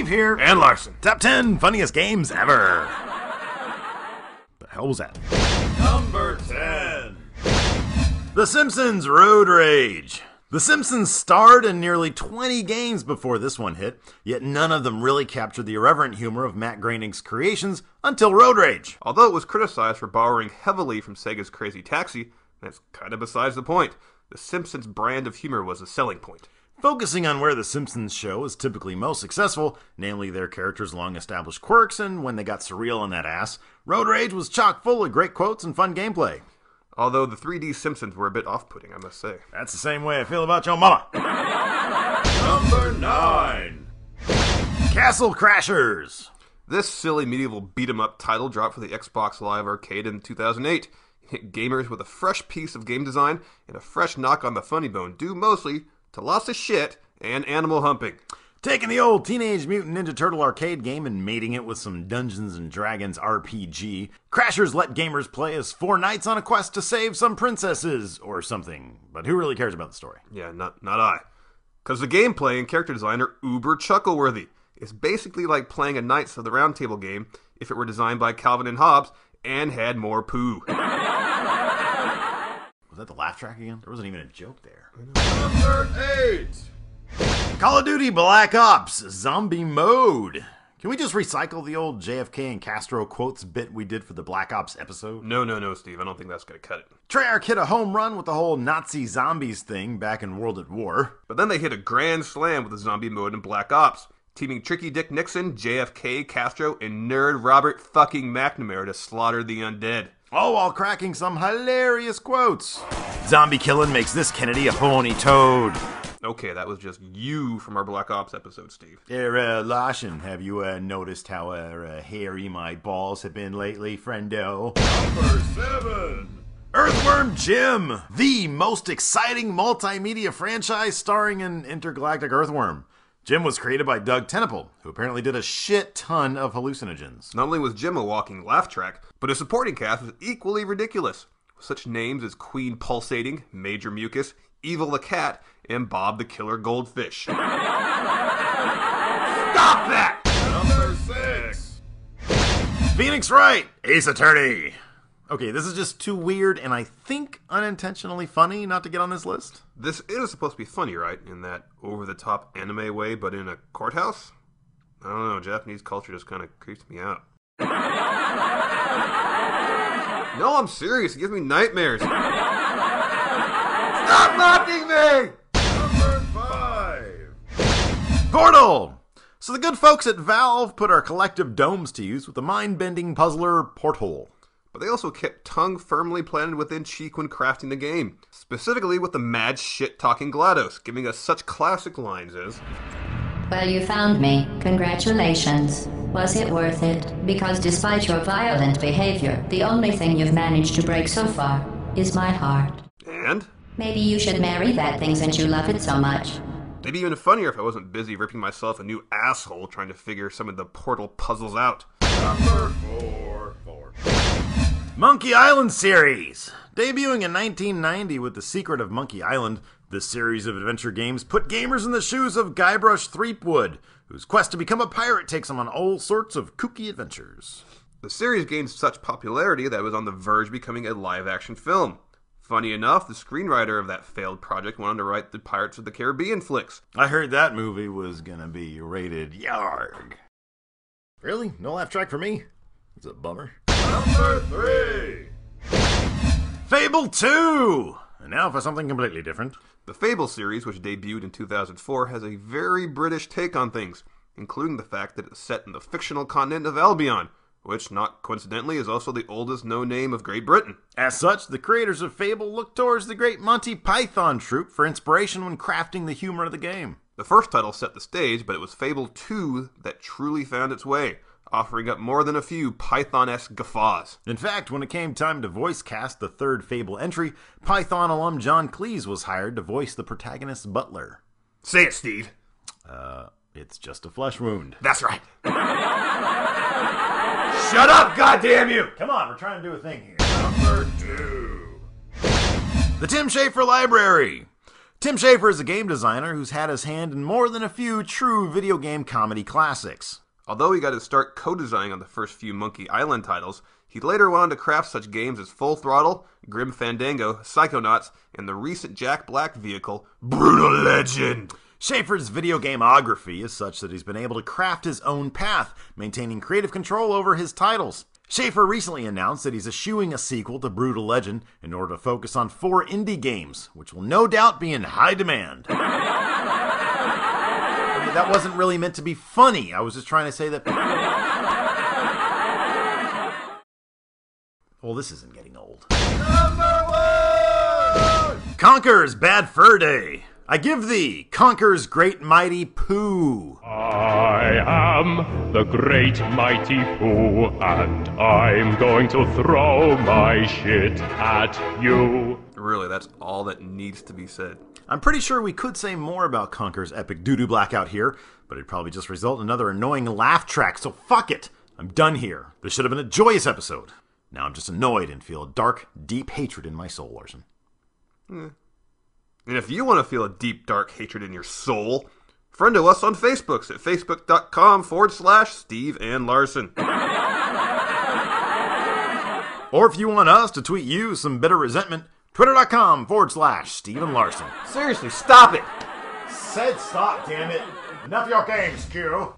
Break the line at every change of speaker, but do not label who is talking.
Steve here.
And Larson.
Top 10 funniest games ever. The hell was that?
Number 10.
The Simpsons Road Rage. The Simpsons starred in nearly 20 games before this one hit, yet none of them really captured the irreverent humor of Matt Groening's creations until Road Rage.
Although it was criticized for borrowing heavily from Sega's Crazy Taxi, that's kind of besides the point. The Simpsons brand of humor was a selling point.
Focusing on where The Simpsons show is typically most successful, namely their characters' long-established quirks and when they got surreal on that ass, Road Rage was chock full of great quotes and fun gameplay.
Although the 3D Simpsons were a bit off-putting, I must say.
That's the same way I feel about your mama.
Number 9.
Castle Crashers.
This silly medieval beat-em-up title dropped for the Xbox Live Arcade in 2008. Hit gamers with a fresh piece of game design and a fresh knock on the funny bone, due mostly to lots of shit and animal humping.
Taking the old Teenage Mutant Ninja Turtle arcade game and mating it with some Dungeons & Dragons RPG, Crashers let gamers play as 4 knights on a quest to save some princesses or something. But who really cares about the story?
Yeah, not I. Because the gameplay and character design are uber chuckle-worthy. It's basically like playing a Knights of the Round Table game if it were designed by Calvin and Hobbes and had more poo.
Was that the laugh track again? There wasn't even a joke there.
Number 8.
Call of Duty Black Ops Zombie Mode. Can we just recycle the old JFK and Castro quotes bit we did for the Black Ops episode?
No, Steve. I don't think that's going to cut it.
Treyarch hit a home run with the whole Nazi zombies thing back in World at War.
But then they hit a grand slam with the zombie mode in Black Ops, teaming Tricky Dick Nixon, JFK, Castro, and nerd Robert fucking McNamara to slaughter the undead.
All while cracking some hilarious quotes. Zombie killing makes this Kennedy a phony toad.
Okay, that was just you from our Black Ops episode, Steve.
Larson, have you noticed how hairy my balls have been lately, friendo?
Number 7.
Earthworm Jim, the most exciting multimedia franchise starring an intergalactic earthworm. Jim was created by Doug Tennepool, who apparently did a shit ton of hallucinogens.
Not only was Jim a walking laugh track, but his supporting cast was equally ridiculous. With such names as Queen Pulsating, Major Mucus, Evil the Cat, and Bob the Killer Goldfish. Stop that! Number 6.
Phoenix Wright, Ace Attorney. Okay, this is just too weird and I think unintentionally funny not to get on this list.
This is supposed to be funny, right? In that over-the-top anime way, but in a courthouse? I don't know, Japanese culture just kind of creeps me out. No, I'm serious. It gives me nightmares. Stop mocking me! Number 5.
Portal! So the good folks at Valve put our collective domes to use with the mind-bending puzzler Portal.
But they also kept tongue firmly planted within cheek when crafting the game. Specifically with the mad shit-talking GLaDOS, giving us such classic lines as...
Well, you found me. Congratulations. Was it worth it? Because despite your violent behavior, the only thing you've managed to break so far is my heart.
And?
Maybe you should marry that thing since you love it so much.
It'd be even funnier if I wasn't busy ripping myself a new asshole trying to figure some of the Portal puzzles out. Number 4.
Monkey Island series. Debuting in 1990 with The Secret of Monkey Island, this series of adventure games put gamers in the shoes of Guybrush Threepwood, whose quest to become a pirate takes him on all sorts of kooky adventures.
The series gained such popularity that it was on the verge of becoming a live-action film. Funny enough, the screenwriter of that failed project went on to write the Pirates of the Caribbean flicks.
I heard that movie was gonna be rated Yarg. Really? No laugh track for me? It's a bummer.
Number 3.
Fable 2! And now for something completely different.
The Fable series, which debuted in 2004, has a very British take on things, including the fact that it's set in the fictional continent of Albion, which, not coincidentally, is also the oldest known name of Great Britain.
As such, the creators of Fable looked towards the great Monty Python troupe for inspiration when crafting the humor of the game.
The first title set the stage, but it was Fable 2 that truly found its way, offering up more than a few Python-esque guffaws.
In fact, when it came time to voice cast the third Fable entry, Python alum John Cleese was hired to voice the protagonist's butler.
Say it, Steve.
It's just a flesh wound.
That's right. Shut up, goddammit you!
Come on, we're trying to do a thing here.
Number 2.
The Tim Schafer Library. Tim Schafer is a game designer who's had his hand in more than a few true video game comedy classics.
Although he got his start co-designing on the first few Monkey Island titles, he later went on to craft such games as Full Throttle, Grim Fandango, Psychonauts, and the recent Jack Black vehicle, Brutal Legend.
Schafer's video gameography is such that he's been able to craft his own path, maintaining creative control over his titles. Schafer recently announced that he's eschewing a sequel to Brutal Legend in order to focus on 4 indie games, which will no doubt be in high demand. I mean, that wasn't really meant to be funny. I was just trying to say that... Well, this isn't getting old. Number 1! Conker's Bad Fur Day. I give thee Conker's Great Mighty Pooh.
I am the great mighty Pooh, and I'm going to throw my shit at you.
Really, that's all that needs to be said.
I'm pretty sure we could say more about Conker's epic doo-doo blackout here, but it'd probably just result in another annoying laugh track, so fuck it. I'm done here. This should have been a joyous episode. Now I'm just annoyed and feel a dark, deep hatred in my soul, Larson.
And if you want to feel a deep, dark hatred in your soul, friend us on Facebook at facebook.com/Steve and Larson.
Or if you want us to tweet you some bitter resentment, twitter.com/Steve and Larson.
Seriously, stop it!
Said stop, damn it. Enough of your games, Q.